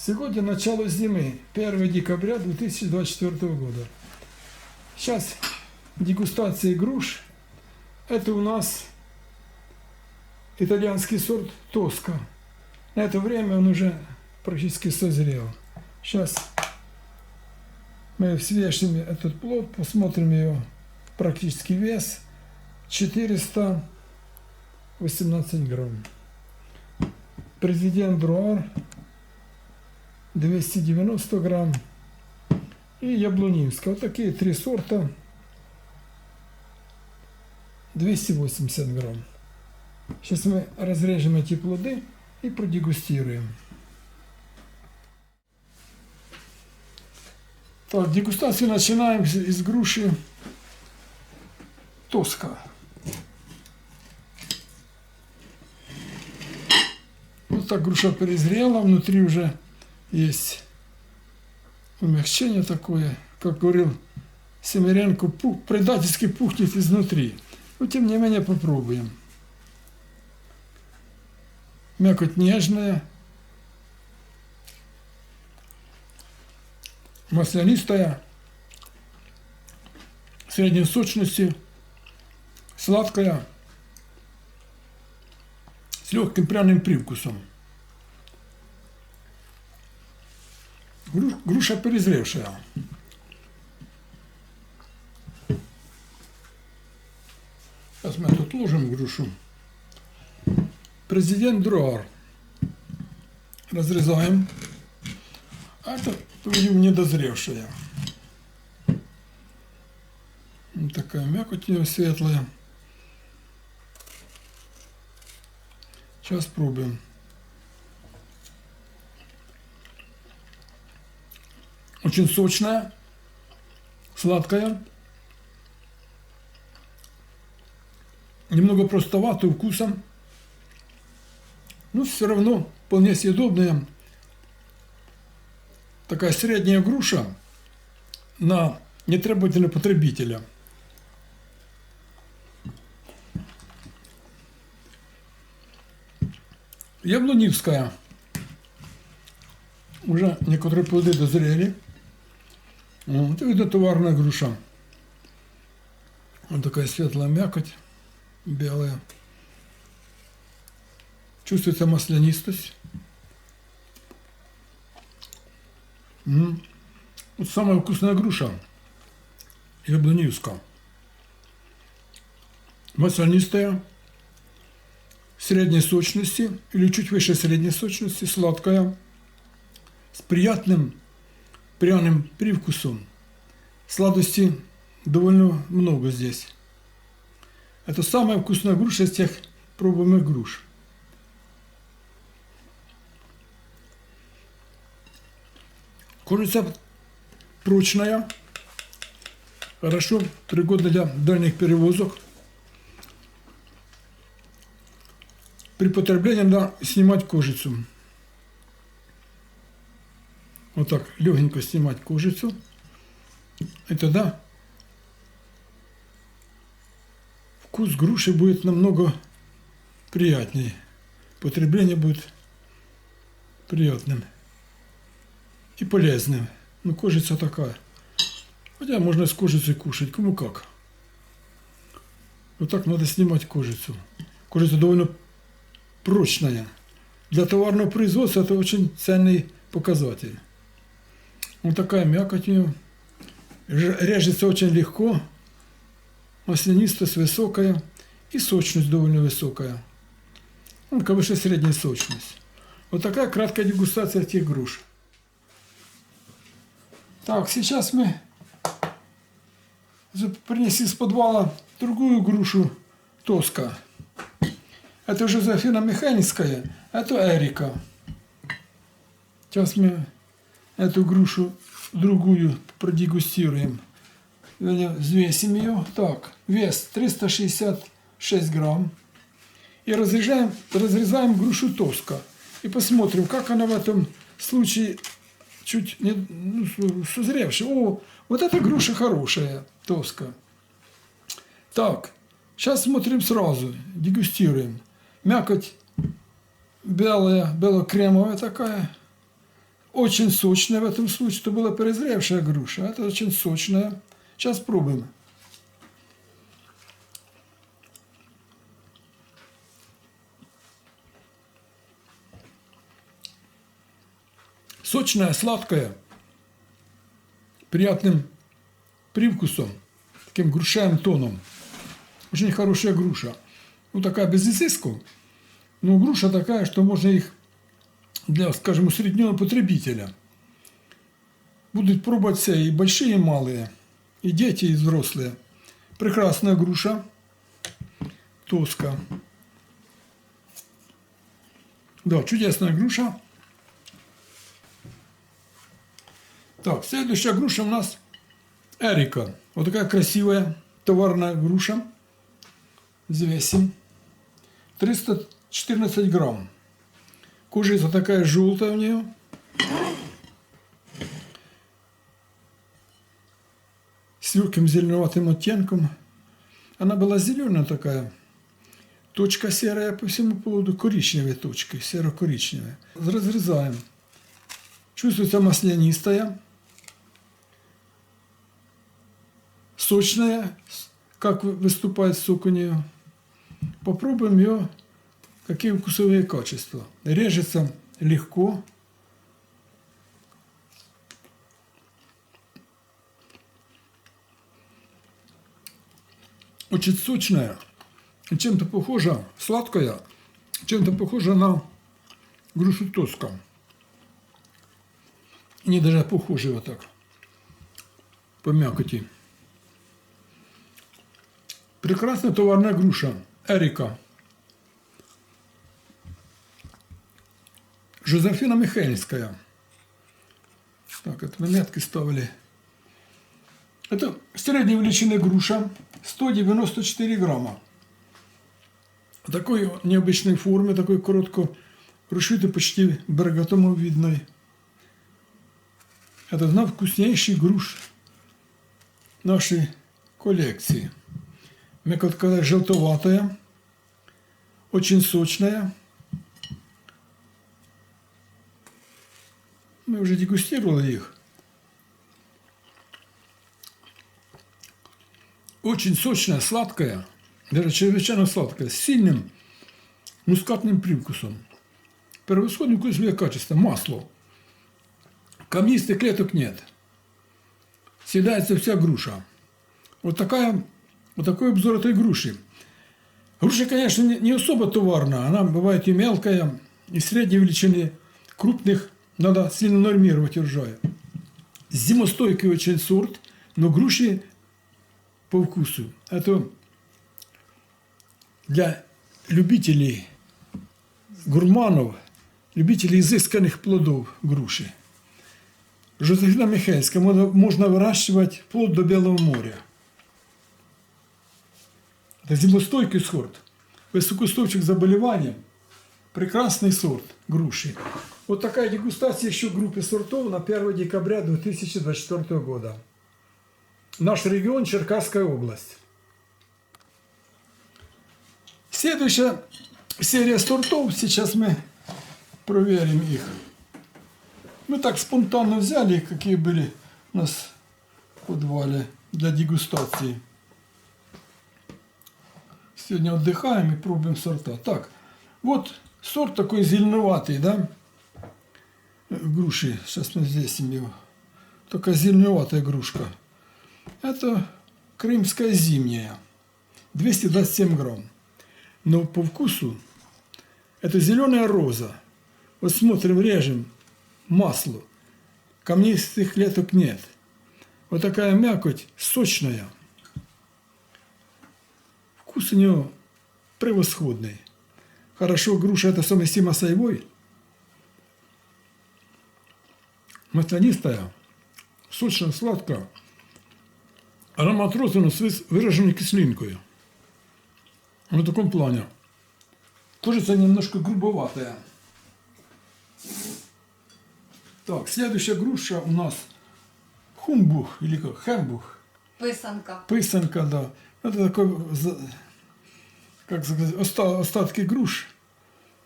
Сегодня начало зимы, 1 декабря 2024 года. Сейчас дегустация груш. Это у нас итальянский сорт Тоска. На это время он уже практически созрел. Сейчас мы взвешим этот плод, посмотрим его практический вес. 418 грамм. Президент Друар 290 грамм. И Яблунинская. Вот такие три сорта. 280 грамм. Сейчас мы разрежем эти плоды и продегустируем. Так, дегустацию начинаем из груши Тоска. Вот так груша перезрела, внутри уже есть умягчение такое, как говорил Семеренко, предательски пухнет изнутри. Но тем не менее попробуем. Мякоть нежная, маслянистая, средней сочности, сладкая, с легким пряным привкусом. Груша перезревшая. Сейчас мы тут ложим грушу. Президент Друар. Разрезаем. А это, видим, недозревшая. Вот такая мякоть у нее светлая. Сейчас пробуем. Очень сочная, сладкая, немного простоватая вкусом, но все равно вполне съедобная. Такая средняя груша на нетребовательного потребителя. Яблунинская. Уже некоторые плоды дозрели. Вот, это товарная груша. Вот такая светлая мякоть, белая. Чувствуется маслянистость. Вот самая вкусная груша. Яблунинская. Маслянистая, средней сочности или чуть выше средней сочности, сладкая, с приятным пряным привкусом. Сладости довольно много здесь. Это самая вкусная груша из тех пробуемых груш. Кожица прочная, хорошо, пригодна для дальних перевозок. При потреблении надо снимать кожицу. Вот так легенько снимать кожицу. И тогда вкус груши будет намного приятнее. Потребление будет приятным и полезным. Ну, кожица такая. Хотя можно с кожицей кушать, кому как. Вот так надо снимать кожицу. Кожица довольно прочная. Для товарного производства это очень ценный показатель. Вот такая мякоть у нее. Режется очень легко. Маслянистость высокая. И сочность довольно высокая. Ну, как выше средняя сочность. Вот такая краткая дегустация этих груш. Так, сейчас мы принесли из подвала другую грушу Тоска. Это Жозефина Механинская, это Эрика. Сейчас мы эту грушу другую продегустируем. Взвесим ее. Так, вес 366 грамм. И разрезаем грушу Тоска. И посмотрим, как она в этом случае чуть созревшая. О, вот эта груша хорошая, Тоска. Так, сейчас смотрим сразу, дегустируем. Мякоть белая, бело-кремовая такая. очень сочная в этом случае. Это была перезревшая груша. Это очень сочная. Сейчас пробуем. Сочная, сладкая, приятным привкусом, таким грушевым тоном. Очень хорошая груша. Ну, такая без изысков, но груша такая, что можно их для, скажем, усредненного потребителя. Будут пробовать все, и большие, и малые, и дети, и взрослые. Прекрасная груша, Тоска. Да, чудесная груша. Так, следующая груша у нас Эрика. Вот такая красивая товарная груша. Взвесим. 314 грамм. Кожица такая желтая у нее. С легким зеленоватым оттенком. Она была зеленая такая. Точка серая по всему поводу. Коричневая точка. Серо-коричневая. Разрезаем. Чувствуется маслянистая. Сочная, как выступает сок у нее. Попробуем ее, какие вкусовые качества. Режется легко. Очень сочная. Чем-то похожа, сладкая, чем-то похожа на грушу Тоска. Они даже похожи вот так. По мякоти. Прекрасная товарная груша. Эрика. Жозефина Михельская. Так, это мы метки ставили. Это средней величины груша. 194 грамма. В такой необычной форме, такой коротко прошитой, почти береготомовидной. Это одна вкуснейших груш нашей коллекции. Мякотка желтоватая, очень сочная. Мы уже дегустировали их. Очень сочная, сладкая, даже чрезвычайно сладкая, с сильным мускатным привкусом. Превосходное вкусовое качество, масло. Камнистых клеток нет. Съедается вся груша. Вот такой обзор этой груши. Груша, конечно, не особо товарная. Она бывает и мелкая, и средней величины. Крупных надо сильно нормировать урожай. Зимостойкий очень сорт, но груши по вкусу. Это для любителей, гурманов, любителей изысканных плодов груши. Жозефина Михельская можно выращивать вплоть до Белого моря. Это зимостойкий сорт. Высокоустойчивый к заболеваниям. Прекрасный сорт груши. Вот такая дегустация еще группы сортов на 1 декабря 2024 года. Наш регион Черкасская область. Следующая серия сортов. Сейчас мы проверим их. Мы так спонтанно взяли, какие были у нас в подвале для дегустации. Сегодня отдыхаем и пробуем сорта. Так, вот сорт такой зеленоватый, да? Груши. Сейчас мы здесь его. Такая зеленоватая грушка. Это крымская зимняя. 227 грамм. Но по вкусу это зеленая роза. Вот смотрим, режем. Масло. Камнистых клеток нет. Вот такая мякоть, сочная. Вкус у нее превосходный. Хорошо, груша это совместима с айвой. Маслянистая, сочная, сладкая. Аромат розы с выраженной кислинкой. На таком плане. Кожица немножко грубоватая. Так, следующая груша у нас хумбух, или как, хембух. Писанка. Писанка, да. Это такой, как сказать, остатки груш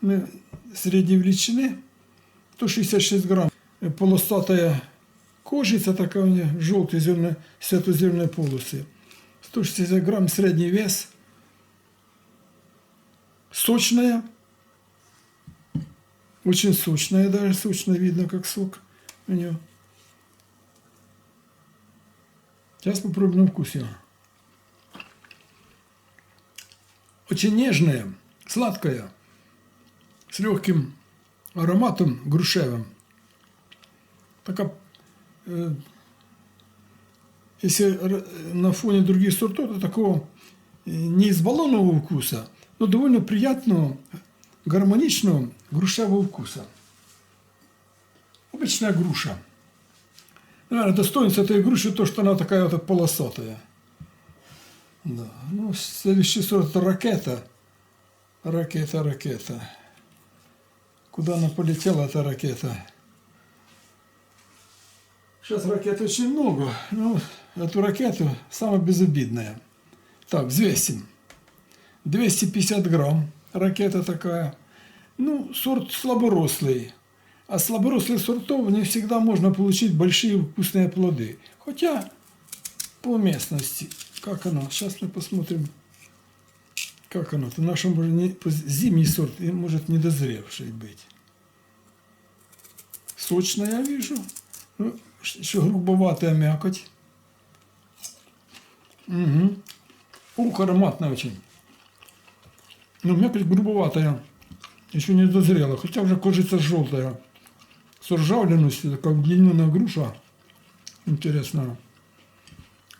средней величины, 166 грамм. полосатая кожица такая у нее, желтые, зеленые, светло-зеленые полосы. 160 грамм средний вес. Сочная. Очень сочная, даже сочно видно, как сок у нее. Сейчас попробуем на вкус ее. Очень нежная, сладкая, с легким ароматом грушевым. Такая, если на фоне других сортов, то такого не избалованного вкуса, но довольно приятного, гармоничного грушевого вкуса. Обычная груша. Наверное, достоинство этой груши то, что она такая вот полосатая. Да. Ну, следующий сорт это ракета. Ракета. Куда она полетела, эта ракета? Сейчас ракет очень много. Ну, эту ракету самая безобидная. Так, взвесим. 250 грамм. Ракета такая. Ну, сорт слаборослый. А слаборослых сортов не всегда можно получить большие вкусные плоды. Хотя по местности. Как оно? Сейчас мы посмотрим, как оно. В нашем зимний сорт и может недозревший быть. Сочная я вижу. Ну, еще грубоватая мякоть. Угу. Ух, ароматная очень. Но мякоть грубоватая. Еще не дозрела. Хотя уже кожица желтая. С ржавленностью, такая удлиненная груша. Интересная.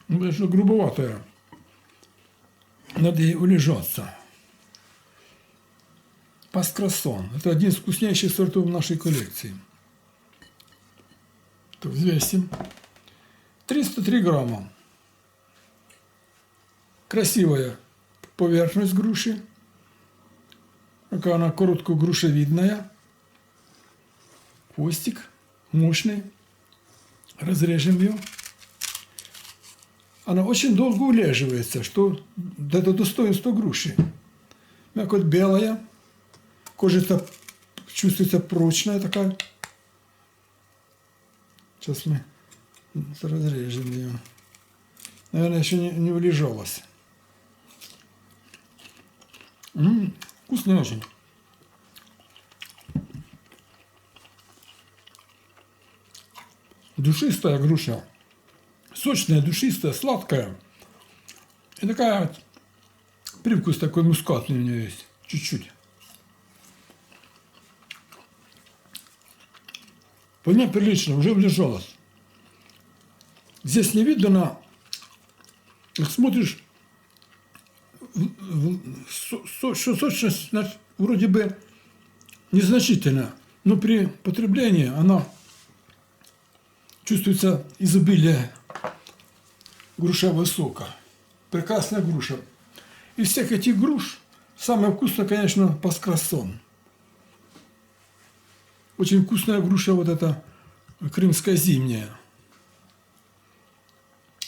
Ну, конечно, грубоватая. Надо ей улежаться. Паскрасон. Это один из вкуснейших сортов в нашей коллекции. Так, взвесим. 303 грамма. Красивая поверхность груши. Такая она коротко грушевидная. Хвостик мощный. Разрежем ее. Она очень долго улеживается, что это достоинство груши. Мякоть белая. Кожа чувствуется прочная такая. Сейчас мы разрежем ее. Наверное, еще не улежалась. Вкусная очень. Душистая груша. Сочная, душистая, сладкая. И такая привкус такой мускатный у нее есть. Чуть-чуть. Вполне прилично, уже влежалась. Здесь не видно, как смотришь, что сочность вроде бы незначительна, но при потреблении она чувствуется изобилие грушевого сока. Прекрасная груша. Из всех этих груш самое вкусное, конечно, паскрасон. Очень вкусная груша вот эта крымская зимняя.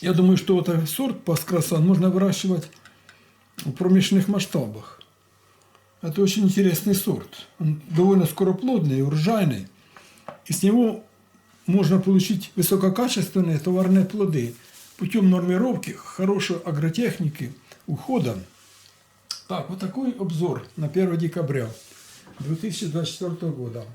Я думаю, что вот этот сорт паскрасон можно выращивать в промышленных масштабах. Это очень интересный сорт. Он довольно скороплодный, урожайный. И с него можно получить высококачественные товарные плоды путем нормировки, хорошей агротехники, ухода. Так, вот такой обзор на 1 декабря 2024 года.